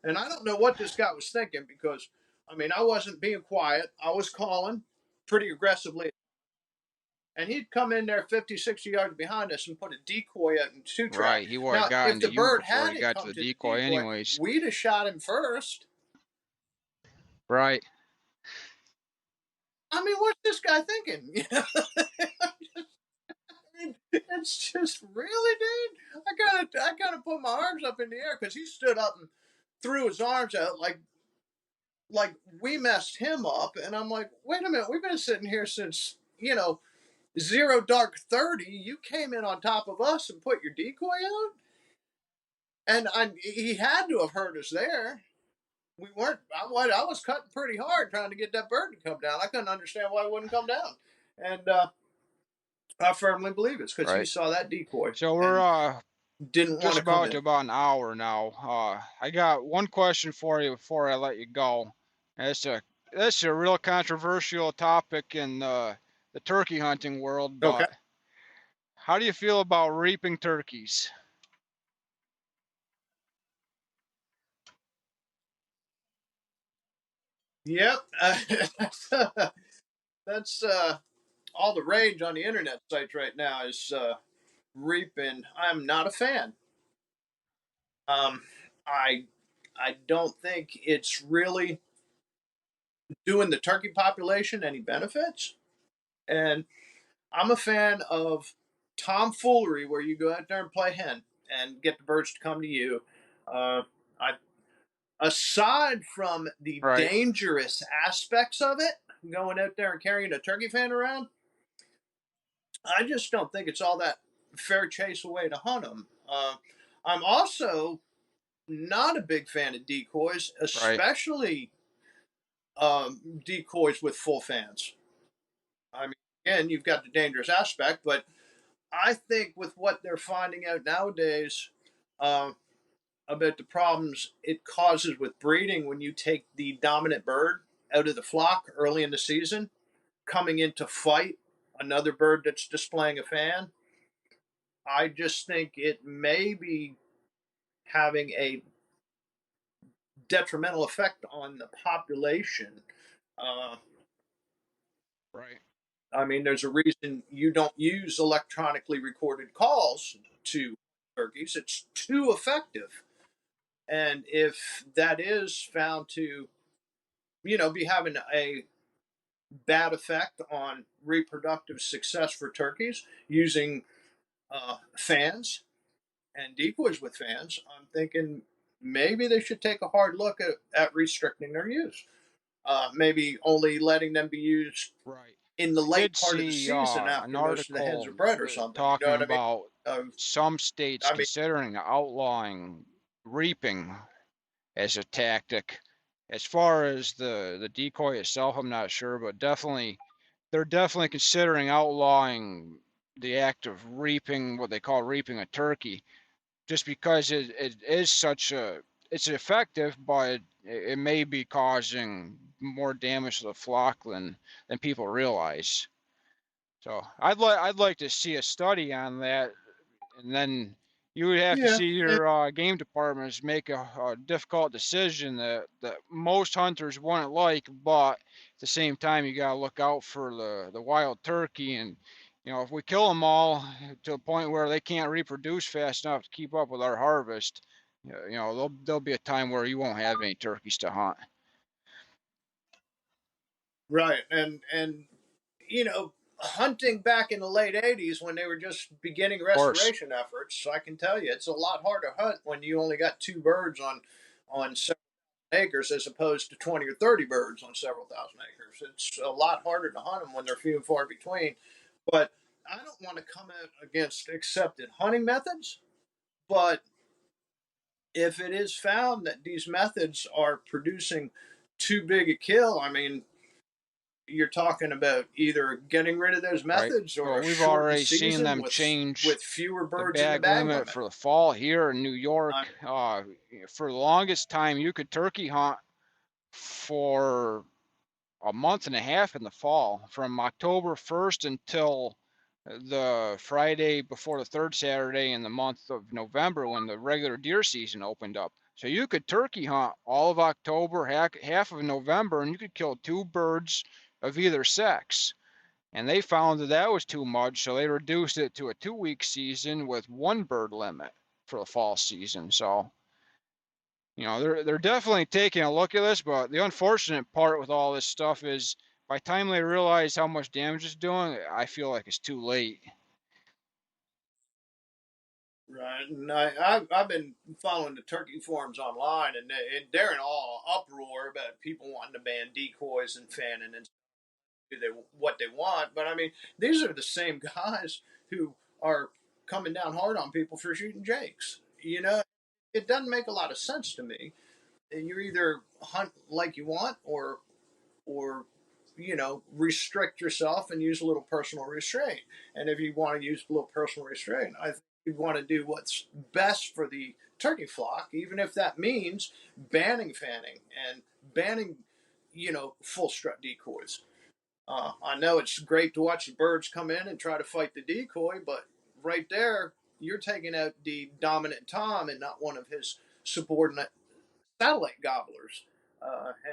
And I don't know what this guy was thinking, because, I mean, I wasn't being quiet. I was calling pretty aggressively. And he'd come in there 50, 60 yards behind us and put a decoy out in 2-track.
Right, he would have
Now, if
gotten to
the
you
bird
before he
hadn't
got to
come
the
to the
decoy
decoy,
anyways.
we'd have shot him first.
Right.
I mean, what's this guy thinking? It's just really, dude. I gotta put my arms up in the air, because he stood up and threw his arms out like we messed him up. And I'm like, wait a minute, we've been sitting here since, 0 dark 30. You came in on top of us and put your decoy out, and he had to have heard us there. We weren't. I was cutting pretty hard trying to get that bird to come down. I couldn't understand why it wouldn't come down, and I firmly believe it's because he
Right.
saw that decoy
So we're
and didn't want
just
to come
about
in.
to about an hour now. I got one question for you before I let you go. It's a real controversial topic in the turkey hunting world,
Okay.
but how do you feel about reaping turkeys?
Yep. That's all the rage on the internet sites right now is reaping. I'm not a fan. Um, I I don't think it's really doing the turkey population any benefits. And I'm a fan of tomfoolery, where you go out there and play hen and get the birds to come to you. I Aside from the
Right.
dangerous aspects of it, going out there and carrying a turkey fan around, I just don't think it's all that fair chase away to hunt them. I'm also not a big fan of decoys,
Right.
especially decoys with full fans. I mean, again, you've got the dangerous aspect, but I think with what they're finding out nowadays um, about the problems it causes with breeding when you take the dominant bird out of the flock early in the season, coming in to fight another bird that's displaying a fan, I just think it may be having a detrimental effect on the population. Uh,
Right.
I mean, there's a reason you don't use electronically recorded calls to turkeys. It's too effective. And if that is found to, be having a bad effect on reproductive success for turkeys using fans and decoys with fans, I'm thinking maybe they should take a hard look at restricting their use. Maybe only letting them be used
Right.
in the
I did
late part of the
see
season
an
after most of the hens
article
are bred or something. You know
talking
what I mean?
about some states
I mean,
considering outlawing reaping as a tactic. As far as the decoy itself, I'm not sure, but definitely they're definitely considering outlawing the act of reaping, what they call reaping a turkey, just because it is such a it's effective, but it may be causing more damage to the flock than people realize. So I'd like to see a study on that, and then you would have to
yeah,
see your game departments make a difficult decision that most hunters wouldn't like, but at the same time you gotta look out for the wild turkey, and if we kill them all to a point where they can't reproduce fast enough to keep up with our harvest, there'll be a time where you won't have any turkeys to hunt.
right. And hunting back in the late '80s when they were just beginning
Of course.
restoration efforts, I can tell you it's a lot harder to hunt when you only got two birds on several acres as opposed to 20 or 30 birds on several thousand acres. It's a lot harder to hunt them when they're few and far between. But I don't want to come out against accepted hunting methods. But if it is found that these methods are producing too big a kill, I mean, you're talking about either getting rid of those
Right.
methods or
Well,
a
we've
shortened
already seen
season
them
with
change
with fewer
the
birds in the
bag
bag
limit
limit.
for the fall here in New York.
I'm
For the longest time, you could turkey hunt for a month and a half in the fall, from October 1st until the Friday before the third Saturday in the month of November when the regular deer season opened up. So you could turkey hunt all of October, half of November, and you could kill two birds of either sex. And they found that that was too much, so they reduced it to a 2-week season with one bird limit for the fall season. So, they're definitely taking a look at this, but the unfortunate part with all this stuff is by the time they realize how much damage it's doing, I feel like it's too late.
right, and I've been following the turkey forums online, and they're in all uproar about people wanting to ban decoys and fanning and do they what they want. But I mean, these are the same guys who are coming down hard on people for shooting jakes. It doesn't make a lot of sense to me. You either hunt like you want, or restrict yourself and use a little personal restraint. And if you want to use a little personal restraint, I think you want to do what's best for the turkey flock, even if that means banning fanning and banning full strut decoys. I know it's great to watch the birds come in and try to fight the decoy, but right there you're taking out the dominant tom and not one of his subordinate satellite gobblers.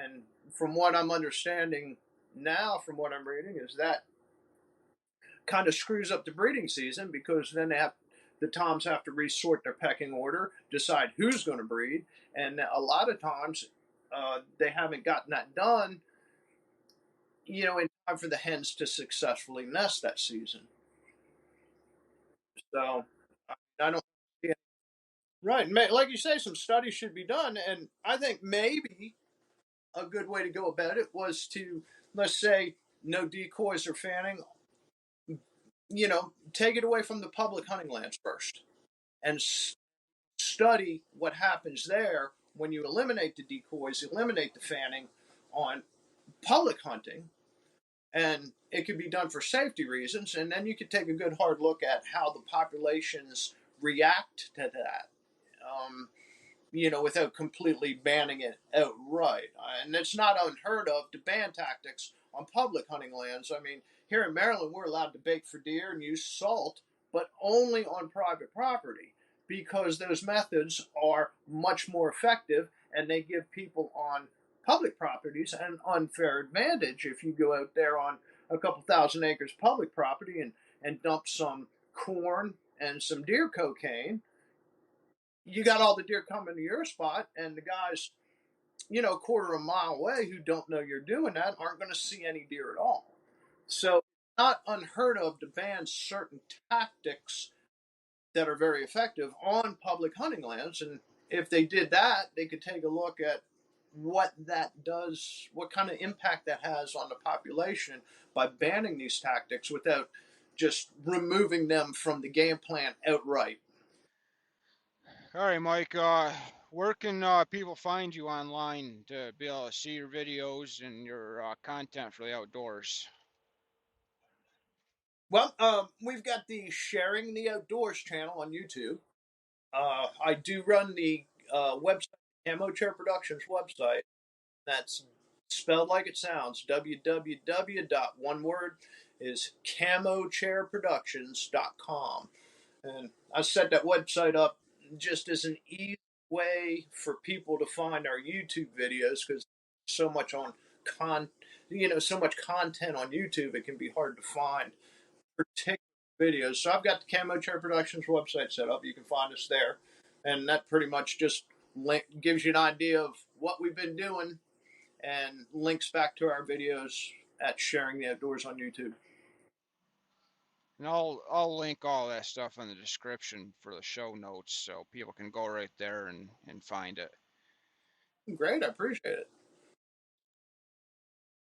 And from what I'm understanding now, from what I'm reading, is that kind of screws up the breeding season because then the toms have to resort their pecking order, decide who's going to breed, and a lot of times they haven't gotten that done, in time for the hens to successfully nest that season. So I don't. Yeah, right, like you say, some studies should be done, and I think maybe a good way to go about it was to let's say no decoys or fanning, take it away from the public hunting lands first and study what happens there when you eliminate the decoys, eliminate the fanning on public hunting. And it could be done for safety reasons. And then you could take a good hard look at how the populations react to that. Um, without completely banning it outright. And it's not unheard of to ban tactics on public hunting lands. I mean, here in Maryland, we're allowed to bait for deer and use salt, but only on private property because those methods are much more effective and they give people on public properties an unfair advantage. If you go out there on a couple thousand acres public property and dump some corn and some deer cocaine, you got all the deer coming to your spot, and the guys, a quarter of a mile away who don't know you're doing that aren't going to see any deer at all. So, it's not unheard of to ban certain tactics that are very effective on public hunting lands. And if they did that, they could take a look at what that does, what kind of impact that has on the population by banning these tactics without just removing them from the game plan outright.
All right, Mike. Where can people find you online to be able to see your videos and your content for the outdoors?
Well, we've got the Sharing the Outdoors channel on YouTube. I do run the website, Camochair Productions website. That's spelled like it sounds. One word is camochairproductions.com. And I set that website up just as an easy way for people to find our YouTube videos because so much on so much content on YouTube, it can be hard to find particular videos. So I've got the Camochair Productions website set up. You can find us there, and that pretty much just gives you an idea of what we've been doing and links back to our videos at Sharing the Outdoors on YouTube.
And I'll link all that stuff in the description for the show notes so people can go right there and find it.
Great, I appreciate it.